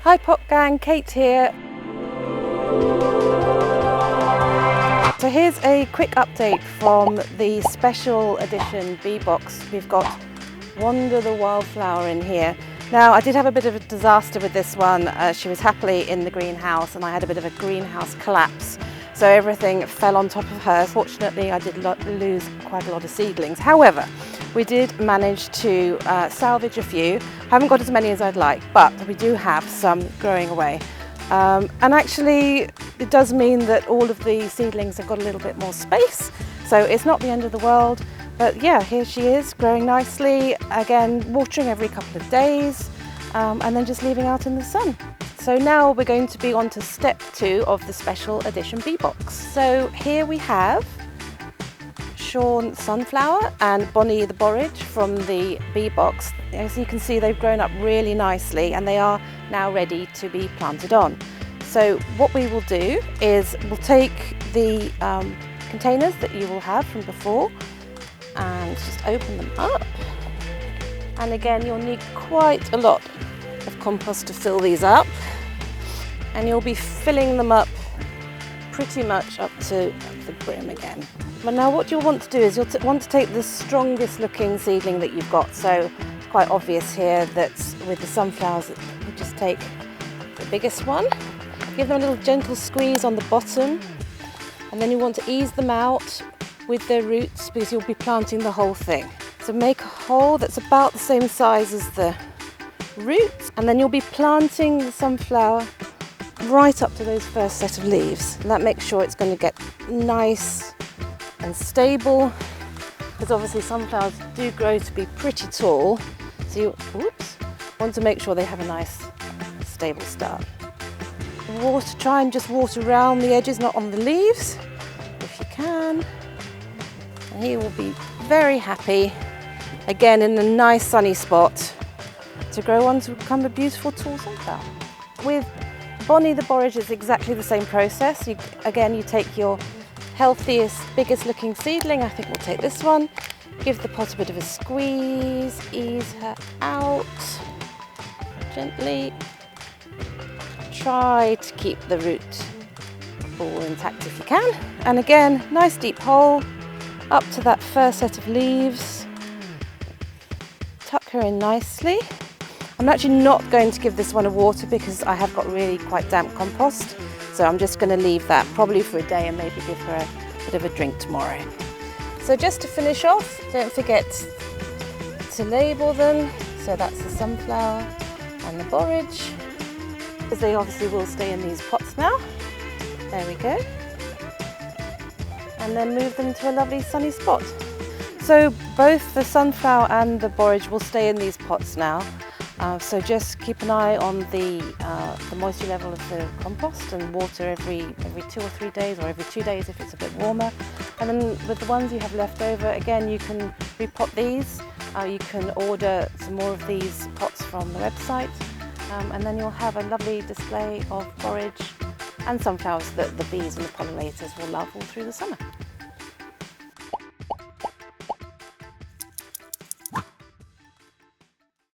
Hi Pot Gang, Kate here. So here's a quick update from the special edition bee box. We've got Wander the Wildflower in here. Now I did have a bit of a disaster with this one. She was happily in the greenhouse and I had a bit of a greenhouse collapse. So everything fell on top of her. Fortunately I did lose quite a lot of seedlings. However, we did manage to salvage a few. Haven't got as many as I'd like, but we do have some growing away. And actually it does mean that all of the seedlings have got a little bit more space. So it's not the end of the world. But yeah, here she is growing nicely. Again, watering every couple of days and then just leaving out in the sun. So now we're going to be on to step 2 of the special edition bee box. So here we have Sean Sunflower and Bonnie the Borage from the bee box. As you can see, they've grown up really nicely and they are now ready to be planted on. So what we will do is we'll take the containers that you will have from before and just open them up. And again, you'll need quite a lot of compost to fill these up, and you'll be filling them up pretty much up to the brim again. But now what you'll want to do is you'll want to take the strongest looking seedling that you've got. So it's quite obvious here that with the sunflowers you just take the biggest one, give them a little gentle squeeze on the bottom, and then you want to ease them out with their roots because you'll be planting the whole thing. So make a hole that's about the same size as the roots, and then you'll be planting the sunflower right up to those first set of leaves. And that makes sure it's going to get nice and stable, because obviously sunflowers do grow to be pretty tall, so you want to make sure they have a nice stable start. Try and just water around the edges, not on the leaves if you can, and he will be very happy again in a nice sunny spot to grow on to become a beautiful tall sunflower. With Bonnie the Borage, it's exactly the same process. Again, you take your healthiest, biggest looking seedling. I think we'll take this one. Give the pot a bit of a squeeze, ease her out gently. Try to keep the root ball intact if you can. And again, nice deep hole up to that first set of leaves. Tuck her in nicely. I'm actually not going to give this one a water because I have got really quite damp compost. So I'm just going to leave that probably for a day and maybe give her a bit of a drink tomorrow. So just to finish off, don't forget to label them. So that's the sunflower and the borage, because they obviously will stay in these pots now. There we go. And then move them to a lovely sunny spot. So both the sunflower and the borage will stay in these pots now. So just keep an eye on the moisture level of the compost and water every 2 or 3 days, or every 2 days if it's a bit warmer. And then with the ones you have left over, again, you can repot these. You can order some more of these pots from the website, and then you'll have a lovely display of borage and sunflowers that the bees and the pollinators will love all through the summer.